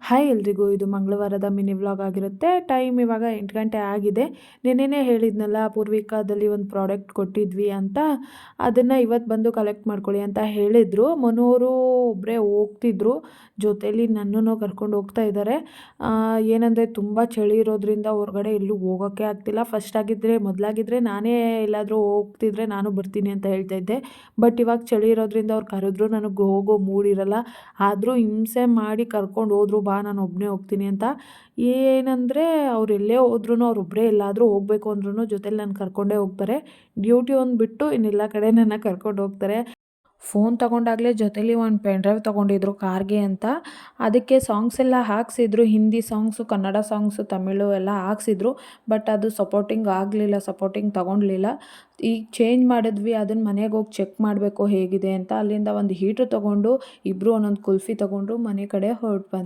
Hi ಎಲ್ರಿಗೂ, ಇದು ಮಂಗಳವಾರದ mini vlog ಆಗಿರುತ್ತೆ. ಟೈಮ್ ಇವಾಗ 8 ಗಂಟೆ ಆಗಿದೆ. ನೆನ್ನೆನೇ ಹೇಳಿದ್ನಲ್ಲ, ಪೂರ್ವಿಕಾದಲ್ಲಿ ಒಂದು ಪ್ರಾಡಕ್ಟ್ ಕೊಟ್ಟಿದ್ವಿ ಅಂತ, ಅದನ್ನು ಇವತ್ತು ಬಂದು ಕಲೆಕ್ಟ್ ಮಾಡ್ಕೊಳ್ಳಿ ಅಂತ ಹೇಳಿದರು. ಮನೋರು ಒಬ್ಬರೇ ಹೋಗ್ತಿದ್ರು, ಜೊತೇಲಿ ನನ್ನನ್ನು ಕರ್ಕೊಂಡು ಹೋಗ್ತಾ ಇದ್ದಾರೆ. ಏನಂದರೆ ತುಂಬ ಚಳಿ ಇರೋದ್ರಿಂದ ಹೊರಗಡೆ ಎಲ್ಲೂ ಹೋಗೋಕ್ಕೆ ಆಗ್ತಿಲ್ಲ. ಮೊದಲಾಗಿದ್ದರೆ ನಾನೇ ಎಲ್ಲಾದರೂ ಹೋಗ್ತಿದ್ರೆ ನಾನು ಬರ್ತೀನಿ ಅಂತ ಹೇಳ್ತಾ ಇದ್ದೆ. ಬಟ್ ಇವಾಗ ಚಳಿ ಇರೋದ್ರಿಂದ ಅವ್ರು ಕರೆದ್ರು ನನಗೆ ಹೋಗೋ ಮೂಡಿರಲ್ಲ. ಆದರೂ ಹಿಂಸೆ ಮಾಡಿ ಕರ್ಕೊಂಡು ಹೋದ್ರು, ಬಾ ನಾನು ಒಬ್ಬನೇ ಹೋಗ್ತೀನಿ ಅಂತ. ಏನಂದರೆ ಅವ್ರು ಎಲ್ಲೇ ಹೋದ್ರೂ, ಅವರೊಬ್ಬರೇ ಎಲ್ಲಾದರೂ ಹೋಗಬೇಕು ಅಂದ್ರೂ ಜೊತೇಲಿ ನನ್ನ ಕರ್ಕೊಂಡೇ ಹೋಗ್ತಾರೆ. ಡ್ಯೂಟಿ ಒಂದು ಬಿಟ್ಟು ಇನ್ನೆಲ್ಲ ಕಡೆ ನನ್ನ ಕರ್ಕೊಂಡು ಹೋಗ್ತಾರೆ. ಫೋನ್ ತೊಗೊಂಡಾಗಲೇ ಜೊತೇಲಿ ಒಂದು ಪೆನ್ ಡ್ರೈವ್ ತೊಗೊಂಡಿದ್ರು ಕಾರ್ಗೆ ಅಂತ. ಅದಕ್ಕೆ ಸಾಂಗ್ಸ್ ಎಲ್ಲ ಹಾಕ್ಸಿದ್ರು, ಹಿಂದಿ ಸಾಂಗ್ಸು, ಕನ್ನಡ ಸಾಂಗ್ಸು, ತಮಿಳು ಎಲ್ಲ ಹಾಕ್ಸಿದ್ರು. ಬಟ್ ಅದು ಸಪೋರ್ಟಿಂಗ್ ತೊಗೊಂಡ್ಲಿಲ್ಲ. ಈಗ ಚೇಂಜ್ ಮಾಡಿದ್ವಿ, ಅದನ್ನು ಮನೆಗೆ ಹೋಗಿ ಚೆಕ್ ಮಾಡಬೇಕು ಹೇಗಿದೆ ಅಂತ. ಅಲ್ಲಿಂದ ಒಂದು ಹೀಟ್ರ್ ತೊಗೊಂಡು ಇಬ್ಬರು ಒಂದೊಂದು ಕುಲ್ಫಿ ತೊಗೊಂಡು ಮನೆ ಕಡೆ ಹೊರಟು ಬಂದ್ವಿ.